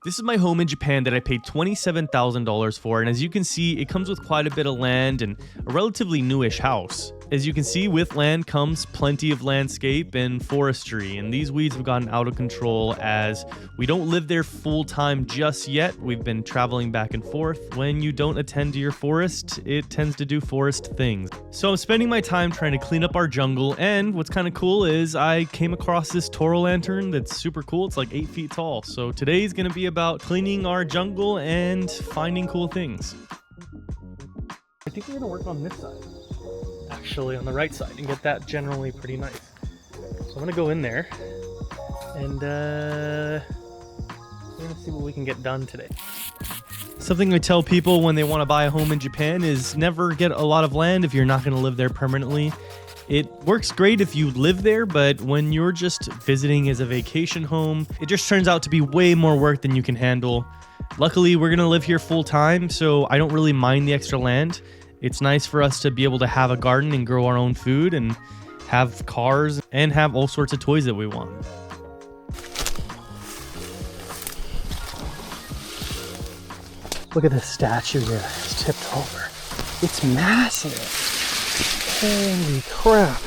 This is my home in Japan that I paid $27,000 for, and as you can see, it comes with quite a bit of land and a relatively newish house. As you can see, with land comes plenty of landscape and forestry, and these weeds have gotten out of control as we don't live there full time just yet. We've been traveling back and forth. When you don't attend to your forest, it tends to do forest things. So I'm spending my time trying to clean up our jungle, and what's kind of cool is I came across this toro lantern that's super cool. It's like 8 feet tall. So today's gonna be about cleaning our jungle and finding cool things. I think we're gonna work on this side, actually on the right side, and get that generally pretty nice. So I'm gonna go in there and we're gonna see what we can get done today. Something I tell people when they want to buy a home in Japan is never get a lot of land if you're not gonna live there permanently. It works great if you live there, but when you're just visiting as a vacation home, it just turns out to be way more work than you can handle. Luckily, we're gonna live here full time, so I don't really mind the extra land. It's nice for us to be able to have a garden and grow our own food and have cars and have all sorts of toys that we want. Look at this statue here. It's tipped over. It's massive. Holy crap.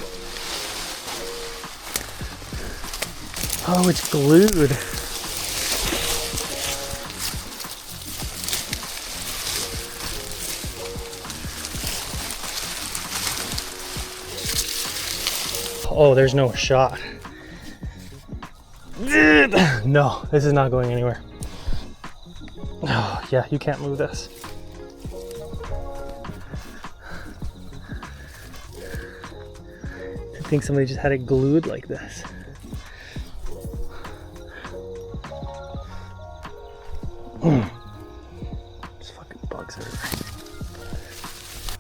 Oh, it's glued. Oh, there's no shot. No, this is not going anywhere. Oh, yeah, you can't move this. I think somebody just had it glued like this. There's fucking bugs everywhere.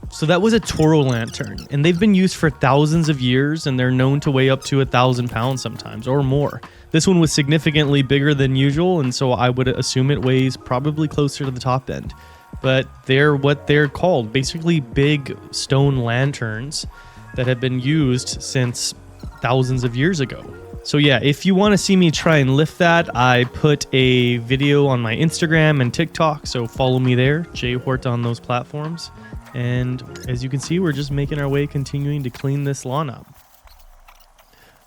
So that was a tōrō lantern, and they've been used for thousands of years, and they're known to weigh up to 1,000 pounds sometimes, or more. This one was significantly bigger than usual, and so I would assume it weighs probably closer to the top end. But they're what they're called, basically big stone lanterns that have been used since thousands of years ago. So yeah, if you want to see me try and lift that, I put a video on my Instagram and TikTok, so follow me there, jhort on those platforms. And as you can see, we're just making our way, continuing to clean this lawn up.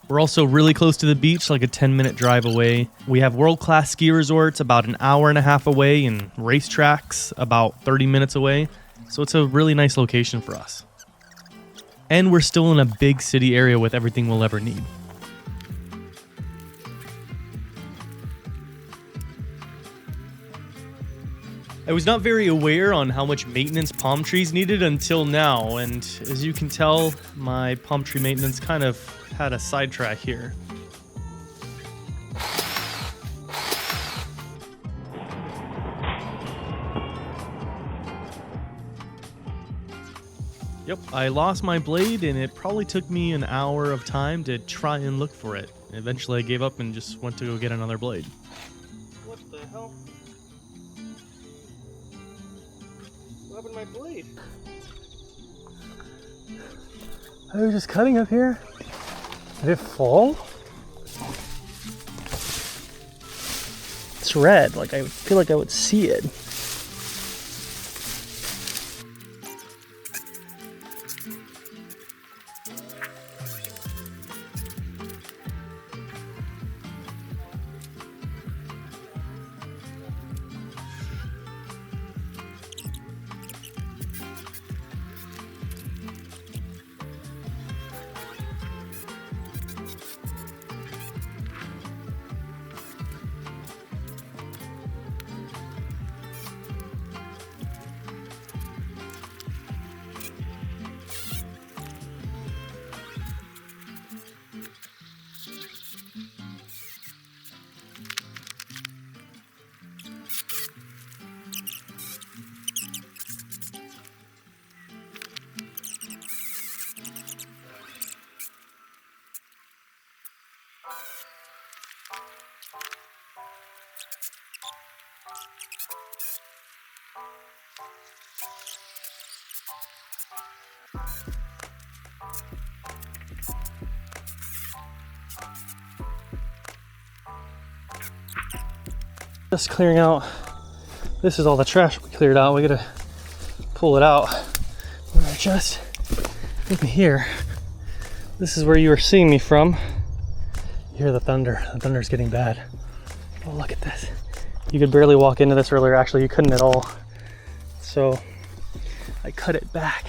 We're also really close to the beach, like a 10-minute drive away. We have world-class ski resorts about an hour and a half away and racetracks about 30 minutes away. So it's a really nice location for us. And we're still in a big city area with everything we'll ever need. I was not very aware on how much maintenance palm trees needed until now, and as you can tell, my palm tree maintenance kind of had a sidetrack here. Yep, I lost my blade, and it probably took me an hour of time to try and look for it. Eventually I gave up and just went to go get another blade. What the hell? What happened to my blade? I was just cutting up here. Did it fall? It's red, like I feel like I would see it. just clearing out. This is all the trash we cleared out. We gotta pull it out. We're just in here. This is where you were seeing me from. You hear the thunder. The thunder's getting bad. Oh, look at this. You could barely walk into this earlier. Actually, you couldn't at all. So I cut it back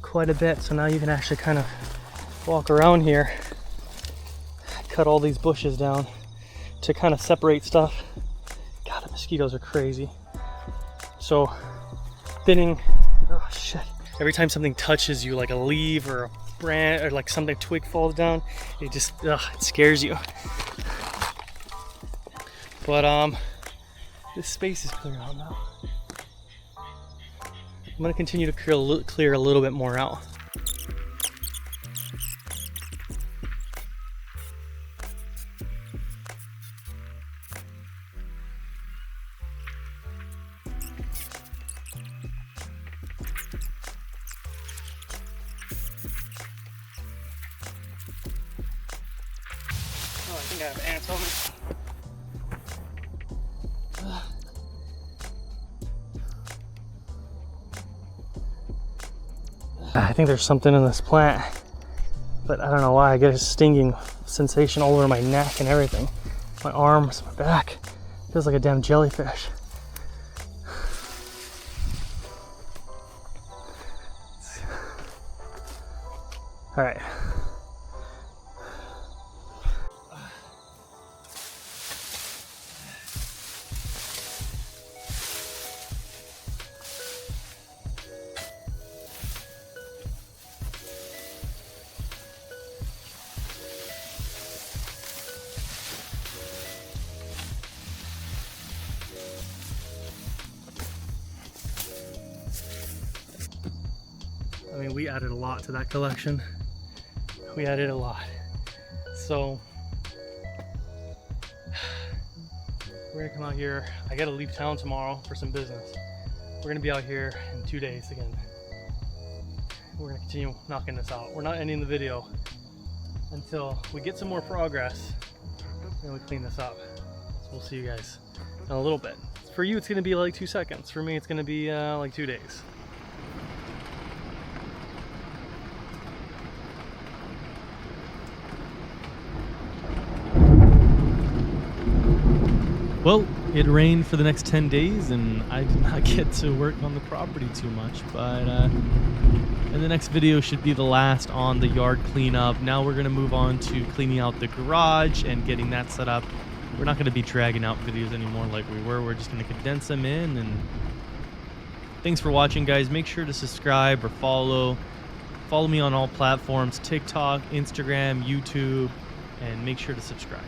quite a bit. So now you can actually kind of walk around here. I cut all these bushes down to kind of separate stuff. God, the mosquitoes are crazy. So thinning, oh shit. Every time something touches you, like a leaf or a branch or like something, twig falls down, it just, it scares you. But this space is clear out now. I'm gonna continue to clear a little bit more out. Oh, I think I have ants on me. I think there's something in this plant, but I don't know why. I get a stinging sensation all over my neck and everything. My arms, my back. Feels like a damn jellyfish. All right. I mean, we added a lot to that collection. We added a lot. So we're gonna come out here. I gotta leave town tomorrow for some business. We're gonna be out here in 2 days again. We're gonna continue knocking this out. We're not ending the video until we get some more progress and we clean this up. So we'll see you guys in a little bit. For you, it's gonna be like 2 seconds. For me, it's gonna be like 2 days. Well, it rained for the next 10 days and I did not get to work on the property too much, but and the next video should be the last on the yard cleanup. Now we're gonna move on to cleaning out the garage and getting that set up. We're not gonna be dragging out videos anymore like we were. We're just gonna condense them in. And thanks for watching, guys. Make sure to subscribe or follow me on all platforms, TikTok, Instagram, YouTube, and make sure to subscribe.